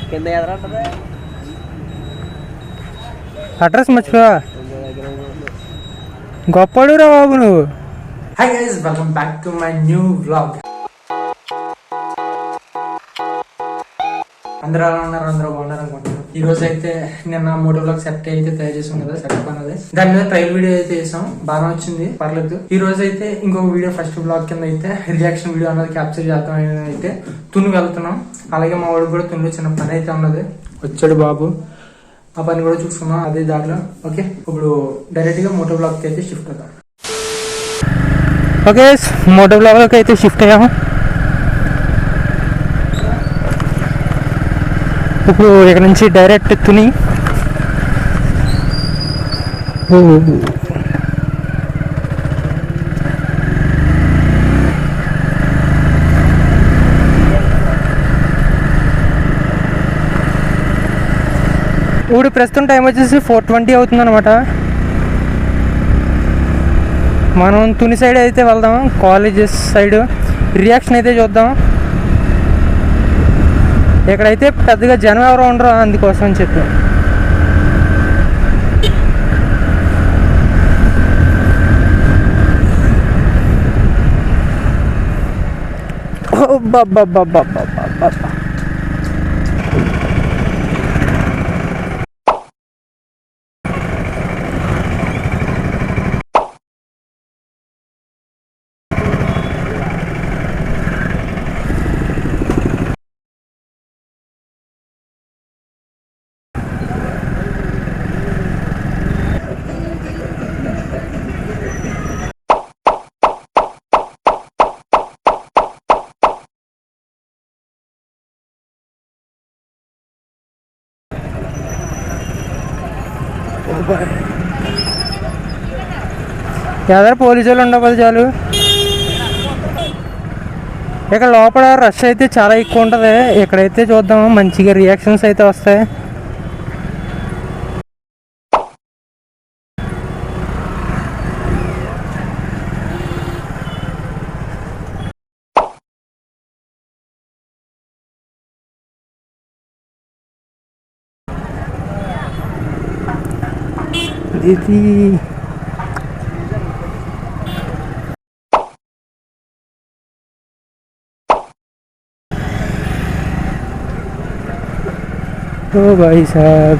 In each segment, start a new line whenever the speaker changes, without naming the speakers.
కింద ఎదర ఉంటుంది.
అడ్రస్ మర్చిపోవా, గొప్పడురా బాబు నువ్వు.
Hi guys, welcome back to my new vlog. అందరూ ఎలా ఉన్నారు? అందరూ బాగున్నారు అనుకుంటున్నాను. ఈ రోజు అయితే నిన్న మోటో వ్లాగ్ సెట్ అయితే తయారు చేసాం కదా, సెటప్ అనేది. దాని మీద ట్రయల్ వీడియో అయితే చేసాం, బాగా వచ్చింది, పర్లేదు. ఈ రోజు అయితే ఇంకొక వీడియో ఫస్ట్ వ్లాగ్ కింద అయితే రియాక్షన్ వీడియో అనేది క్యాప్చర్ చేద్దాం అనేది అయితే తుని వెళ్తున్నాం. అలాగే మా వాడికి కూడా తుని చిన్న పని అయితే ఉన్నది, వచ్చాడు బాబు. ఆ పని కూడా చూసుకున్నాం అదే దారిలో. ఓకే, ఇప్పుడు డైరెక్ట్ గా మోటో వ్లాగ్ అయితే షిఫ్ట్ అవుతాం.
ఓకే, మోటో వ్లాగ్ అయితే షిఫ్ట్ అయ్యాము. ఇప్పుడు ఇక్కడ నుంచి డైరెక్ట్ తుని. ఇప్పుడు ప్రస్తుతం టైం వచ్చేసి 4:20 అవుతుంది అనమాట. మనం తుని సైడ్ అయితే వెళ్దాం, కాలేజెస్ సైడ్ రియాక్షన్ అయితే చూద్దాం. ఇక్కడైతే పెద్దగా జనం ఎవరో ఉండరు, అందుకోసం అని చెప్పి. ఎదరు పోలీసు వాళ్ళు ఉండకపోతే చాలు. ఇక్కడ లోపల రష్ అయితే చాలా ఎక్కువ ఉంటుంది. ఇక్కడైతే చూద్దాం, మంచిగా రియాక్షన్స్ అయితే వస్తాయి. ఇది ओ भाई साहब,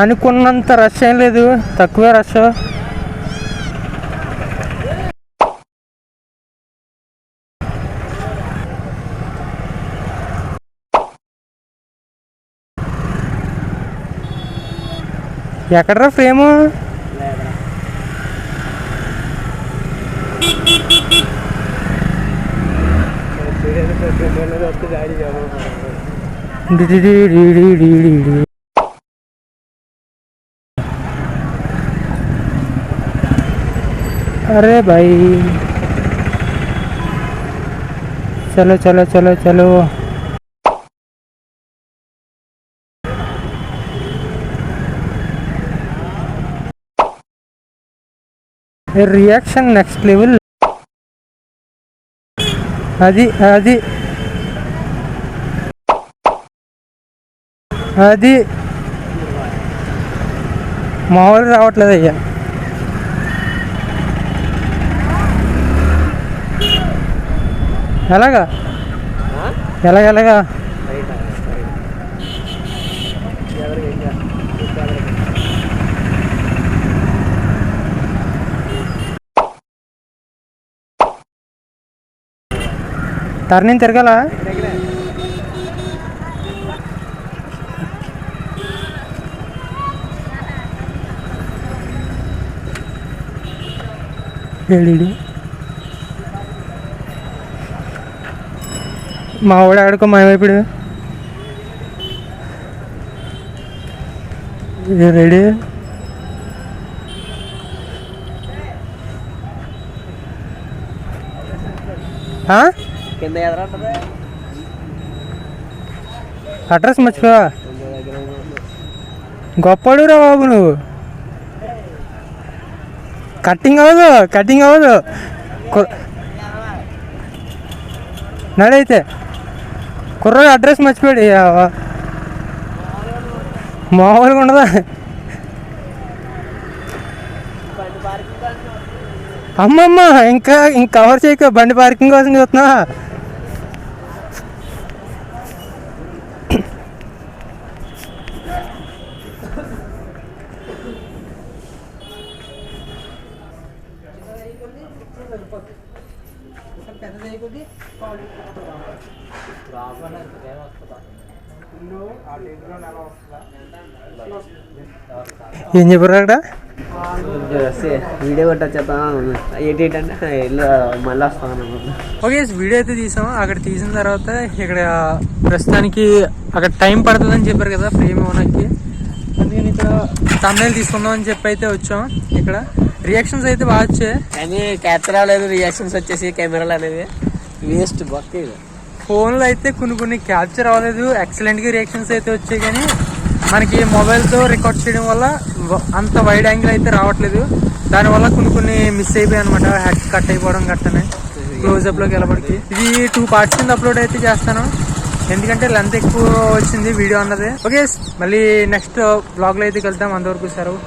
అనుకున్నంత రష్ ఏం లేదు, తక్కువే రష్. ఎక్కడరా ఫ్రేము? अरे भाई, चलो चलो चलो चलो. Reaction next level. అది అది అది మామూలు రావట్లేదు అయ్యా. ఎలాగా ఎలాగెలాగా టర్నింగ్ తిరగాల. మా వాడు ఆడుకో మాయమైపోయాడు. రెడీ.
కింద ఎదర ఉంటుంది.
అడ్రస్ మర్చిపోవా, గొప్పడురా బాబు నువ్వు. కట్టింగ్ అవ్వదు నడైతే. కుర్రాడు అడ్రస్ మర్చిపోయాడు. మామూలుగా ఉండదా? అమ్మమ్మ ఇంకా కవర్ చేయక, బండి పార్కింగ్ కోసం చూస్తున్నా. ఏం చెప్పారు అక్కడ?
వీడియో కొట్టొచ్చేద్దాం ఏంటంటే ఇల్లు మళ్ళీ వస్తాను.
ఓకే, వీడియో అయితే తీసాం. అక్కడ తీసిన తర్వాత ఇక్కడ ప్రస్తుతానికి అక్కడ టైం పడుతుందని చెప్పారు కదా ఫ్రేమ్ ఇవ్వడానికి, అందుకని ఇక్కడ తమిళ తీసుకుందాం అని చెప్పి అయితే వచ్చాం. ఇక్కడ రియాక్షన్స్ అయితే బాగా వచ్చాయి,
కానీ క్యాప్చర్ అవ్వలేదు. రియాక్షన్స్ వచ్చేసి కెమెరాలు అనేది వేస్ట్ బొక్క.
ఫోన్లో అయితే కొన్ని క్యాప్చర్ అవ్వలేదు, ఎక్సలెంట్గా రియాక్షన్స్ అయితే వచ్చాయి. కానీ మనకి మొబైల్తో రికార్డ్ చేయడం వల్ల అంత వైడ్ యాంగిల్ అయితే రావట్లేదు. దానివల్ల కొన్ని మిస్ అయిపోయాయి అనమాట. హెడ్ కట్ అయిపోవడం గట్టనే క్లోజ్అప్లోకి వెళ్ళబడికి. ఇది 2 parts కింద అప్లోడ్ అయితే చేస్తాను, ఎందుకంటే లెంత్ ఎక్కువ వచ్చింది వీడియో అన్నది. ఓకే, మళ్ళీ నెక్స్ట్ బ్లాగ్లో అయితే వెళ్తాం. అంతవరకు సెలవు.